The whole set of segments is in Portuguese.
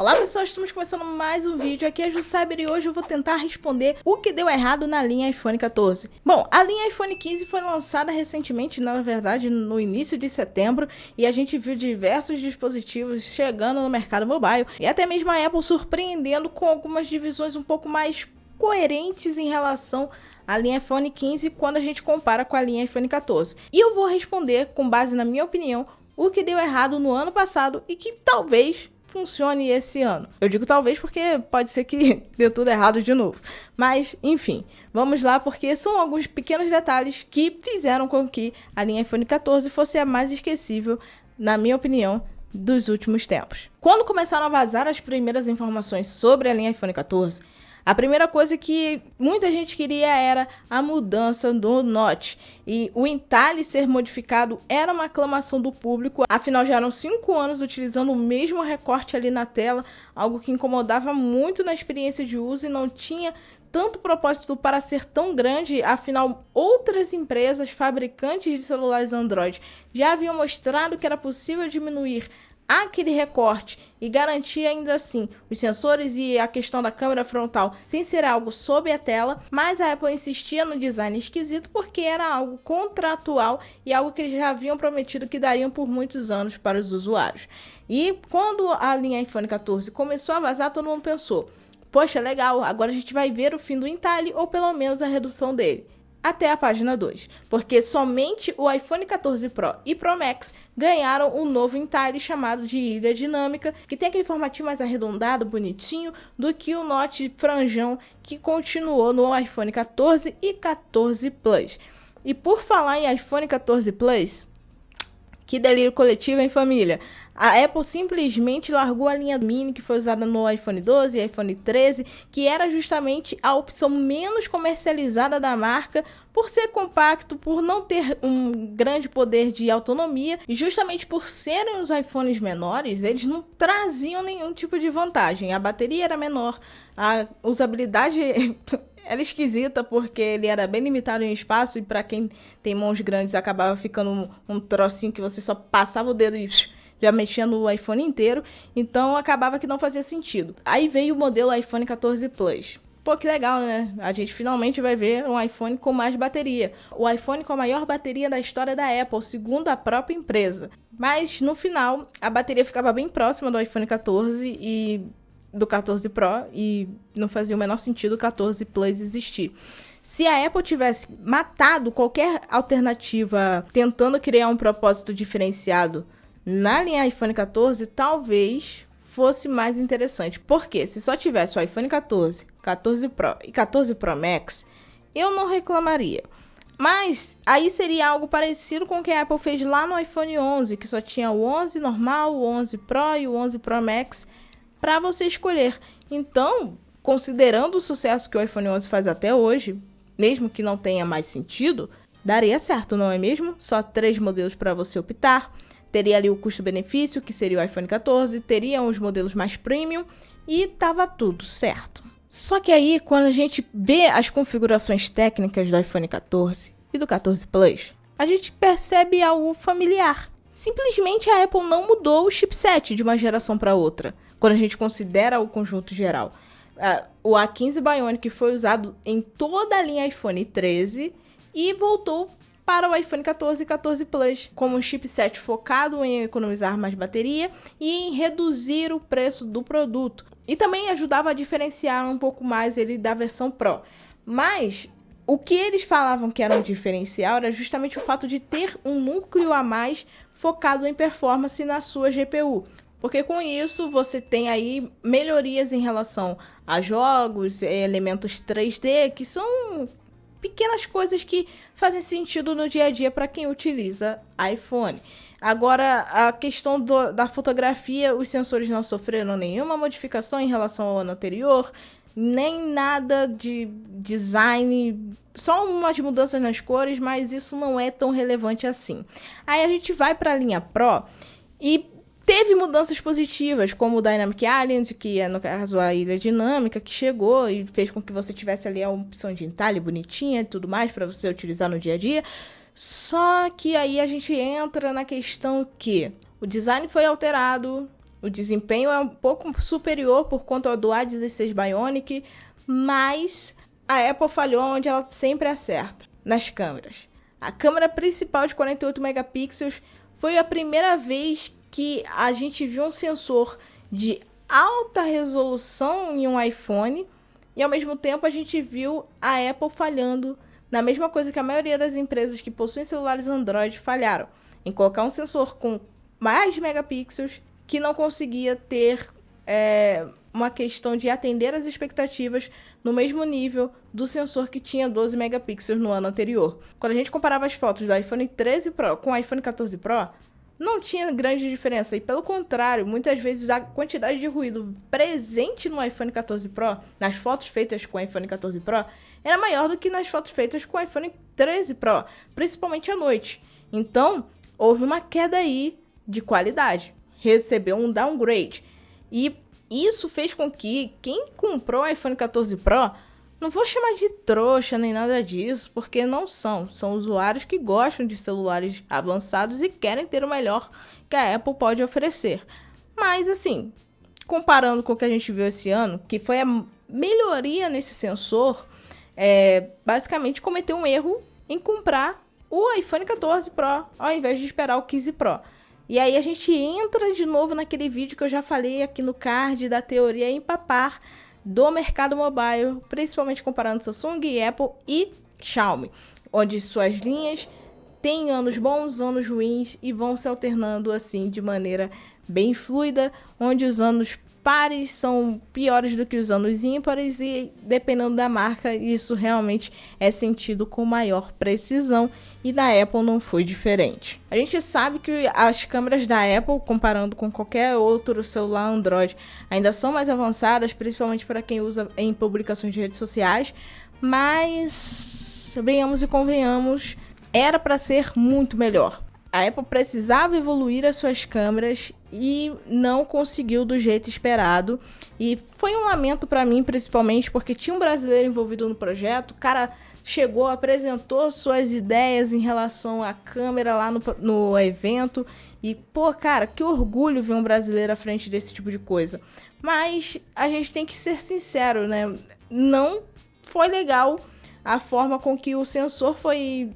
Olá pessoal, estamos começando mais um vídeo, aqui é a Jussaber e hoje eu vou tentar responder o que deu errado na linha iPhone 14. Bom, a linha iPhone 15 foi lançada recentemente, na verdade no início de setembro, e a gente viu diversos dispositivos chegando no mercado mobile, e até mesmo a Apple surpreendendo com algumas divisões um pouco mais coerentes em relação à linha iPhone 15 quando a gente compara com a linha iPhone 14. E eu vou responder com base na minha opinião o que deu errado no ano passado e que talvez funcione esse ano. Eu digo talvez porque pode ser que deu tudo errado de novo. Mas, enfim, vamos lá porque são alguns pequenos detalhes que fizeram com que a linha iPhone 14 fosse a mais esquecível, na minha opinião, dos últimos tempos. Quando começaram a vazar as primeiras informações sobre a linha iPhone 14, a primeira coisa que muita gente queria era a mudança do Notch. E o entalhe ser modificado era uma aclamação do público, afinal já eram 5 anos utilizando o mesmo recorte ali na tela, algo que incomodava muito na experiência de uso e não tinha tanto propósito para ser tão grande, afinal outras empresas fabricantes de celulares Android já haviam mostrado que era possível diminuir aquele recorte e garantir ainda assim os sensores e a questão da câmera frontal sem ser algo sob a tela, mas a Apple insistia no design esquisito porque era algo contratual e algo que eles já haviam prometido que dariam por muitos anos para os usuários. E quando a linha iPhone 14 começou a vazar, todo mundo pensou: poxa, legal, agora a gente vai ver o fim do entalhe ou pelo menos a redução dele. Até a página 2, porque somente o iPhone 14 Pro e Pro Max ganharam um novo entalhe chamado de ilha dinâmica, que tem aquele formatinho mais arredondado, bonitinho, do que o Notch franjão que continuou no iPhone 14 e 14 Plus. E por falar em iPhone 14 Plus, que delírio coletivo, hein, família? A Apple simplesmente largou a linha mini que foi usada no iPhone 12 e iPhone 13, que era justamente a opção menos comercializada da marca, por ser compacto, por não ter um grande poder de autonomia, e justamente por serem os iPhones menores, eles não traziam nenhum tipo de vantagem. A bateria era menor, a usabilidade era esquisita porque ele era bem limitado em espaço e para quem tem mãos grandes acabava ficando um trocinho que você só passava o dedo e já mexia no iPhone inteiro, então acabava que não fazia sentido. Aí veio o modelo iPhone 14 Plus. Pô, que legal, né? A gente finalmente vai ver um iPhone com mais bateria. O iPhone com a maior bateria da história da Apple, segundo a própria empresa. Mas no final, a bateria ficava bem próxima do iPhone 14 e do 14 Pro e não fazia o menor sentido o 14 Plus existir. Se a Apple tivesse matado qualquer alternativa tentando criar um propósito diferenciado na linha iPhone 14, talvez fosse mais interessante. Porque se só tivesse o iPhone 14, 14 Pro e 14 Pro Max, eu não reclamaria. Mas aí seria algo parecido com o que a Apple fez lá no iPhone 11, que só tinha o 11 normal, o 11 Pro e o 11 Pro Max para você escolher. Então, considerando o sucesso que o iPhone 11 faz até hoje, mesmo que não tenha mais sentido, daria certo, não é mesmo? Só 3 modelos para você optar. Teria ali o custo-benefício, que seria o iPhone 14, teriam os modelos mais premium e tava tudo certo. Só que aí, quando a gente vê as configurações técnicas do iPhone 14 e do 14 Plus, a gente percebe algo familiar. Simplesmente a Apple não mudou o chipset de uma geração para outra, quando a gente considera o conjunto geral. O A15 Bionic foi usado em toda a linha iPhone 13 e voltou para o iPhone 14 e 14 Plus, como um chipset focado em economizar mais bateria e em reduzir o preço do produto. E também ajudava a diferenciar um pouco mais ele da versão Pro. Mas o que eles falavam que era um diferencial era justamente o fato de ter um núcleo a mais focado em performance na sua GPU. Porque com isso você tem aí melhorias em relação a jogos, elementos 3D, que são pequenas coisas que fazem sentido no dia a dia para quem utiliza iPhone. Agora, a questão da fotografia, os sensores não sofreram nenhuma modificação em relação ao ano anterior, nem nada de design, só umas mudanças nas cores, mas isso não é tão relevante assim. Aí a gente vai para a linha Pro e teve mudanças positivas, como o Dynamic Island, que é, no caso, a ilha dinâmica, que chegou e fez com que você tivesse ali a opção de entalhe bonitinha e tudo mais para você utilizar no dia a dia. Só que aí a gente entra na questão que o design foi alterado, O desempenho é um pouco superior por conta do A16 Bionic, mas a Apple falhou onde ela sempre acerta, nas câmeras. A câmera principal de 48 megapixels foi a primeira vez que a gente viu um sensor de alta resolução em um iPhone e ao mesmo tempo a gente viu a Apple falhando na mesma coisa que a maioria das empresas que possuem celulares Android falharam, em colocar um sensor com mais megapixels que não conseguia ter uma questão de atender as expectativas no mesmo nível do sensor que tinha 12 megapixels no ano anterior. Quando a gente comparava as fotos do iPhone 13 Pro com o iPhone 14 Pro, não tinha grande diferença, e pelo contrário, muitas vezes a quantidade de ruído presente no iPhone 14 Pro, nas fotos feitas com o iPhone 14 Pro, era maior do que nas fotos feitas com o iPhone 13 Pro, principalmente à noite. Então, houve uma queda aí de qualidade, recebeu um downgrade, e isso fez com que quem comprou o iPhone 14 Pro, não vou chamar de trouxa nem nada disso, porque não são usuários que gostam de celulares avançados e querem ter o melhor que a Apple pode oferecer. Mas assim, comparando com o que a gente viu esse ano, que foi a melhoria nesse sensor, basicamente cometeu um erro em comprar o iPhone 14 Pro ao invés de esperar o 15 Pro. E aí a gente entra de novo naquele vídeo que eu já falei aqui no card da teoria empapar do mercado mobile, principalmente comparando Samsung, Apple e Xiaomi, onde suas linhas têm anos bons, anos ruins e vão se alternando assim de maneira bem fluida, onde os anos pares são piores do que os anos ímpares e, dependendo da marca, isso realmente é sentido com maior precisão, e na Apple não foi diferente. A gente sabe que as câmeras da Apple, comparando com qualquer outro celular Android, ainda são mais avançadas, principalmente para quem usa em publicações de redes sociais, mas venhamos e convenhamos, era para ser muito melhor. A Apple precisava evoluir as suas câmeras e não conseguiu do jeito esperado. E foi um lamento para mim, principalmente porque tinha um brasileiro envolvido no projeto. O cara chegou, apresentou suas ideias em relação à câmera lá no evento. E, pô, cara, que orgulho ver um brasileiro à frente desse tipo de coisa. Mas a gente tem que ser sincero, né? Não foi legal a forma com que o sensor foi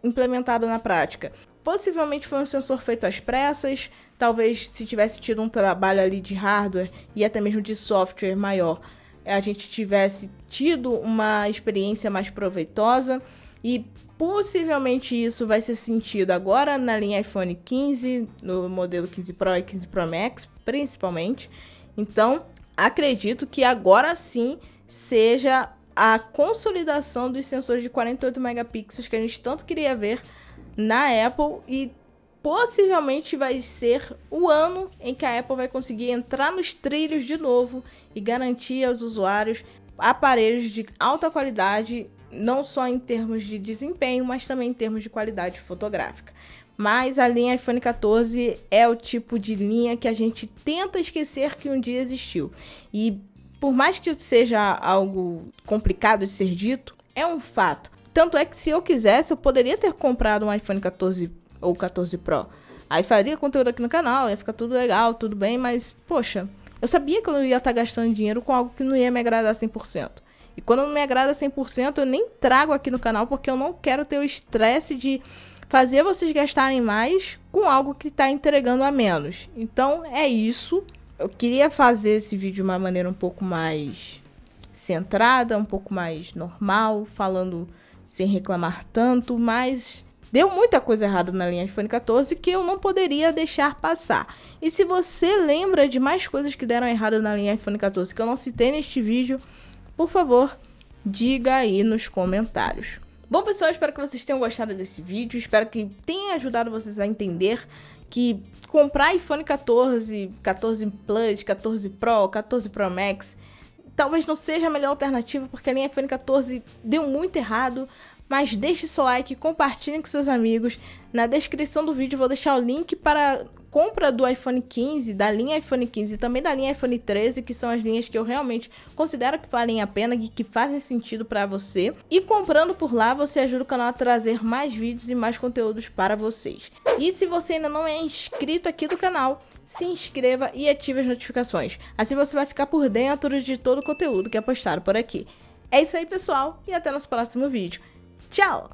implementado na prática. Possivelmente foi um sensor feito às pressas, talvez se tivesse tido um trabalho ali de hardware e até mesmo de software maior, a gente tivesse tido uma experiência mais proveitosa, e possivelmente isso vai ser sentido agora na linha iPhone 15, no modelo 15 Pro e 15 Pro Max, principalmente. Então, acredito que agora sim seja a consolidação dos sensores de 48 megapixels que a gente tanto queria ver na Apple, e possivelmente vai ser o ano em que a Apple vai conseguir entrar nos trilhos de novo e garantir aos usuários aparelhos de alta qualidade, não só em termos de desempenho, mas também em termos de qualidade fotográfica. Mas a linha iPhone 14 é o tipo de linha que a gente tenta esquecer que um dia existiu. E por mais que seja algo complicado de ser dito, é um fato. Tanto é que se eu quisesse, eu poderia ter comprado um iPhone 14 ou 14 Pro. Aí faria conteúdo aqui no canal, ia ficar tudo legal, tudo bem, mas, poxa, eu sabia que eu não ia estar gastando dinheiro com algo que não ia me agradar 100%. E quando não me agrada 100%, eu nem trago aqui no canal, porque eu não quero ter o estresse de fazer vocês gastarem mais com algo que está entregando a menos. Então, é isso. Eu queria fazer esse vídeo de uma maneira um pouco mais centrada, um pouco mais normal, falando sem reclamar tanto, mas deu muita coisa errada na linha iPhone 14 que eu não poderia deixar passar. E se você lembra de mais coisas que deram errado na linha iPhone 14 que eu não citei neste vídeo, por favor, diga aí nos comentários. Bom, pessoal, espero que vocês tenham gostado desse vídeo, espero que tenha ajudado vocês a entender que comprar iPhone 14, 14 Plus, 14 Pro, 14 Pro Max talvez não seja a melhor alternativa, porque a linha iPhone 14 deu muito errado, mas deixe seu like, compartilhe com seus amigos. Na descrição do vídeo vou deixar o link para compra do iPhone 15, da linha iPhone 15 e também da linha iPhone 13, que são as linhas que eu realmente considero que valem a pena e que fazem sentido para você. E comprando por lá, você ajuda o canal a trazer mais vídeos e mais conteúdos para vocês. E se você ainda não é inscrito aqui do canal, se inscreva e ative as notificações. Assim você vai ficar por dentro de todo o conteúdo que é postado por aqui. É isso aí, pessoal, e até nosso próximo vídeo. Tchau!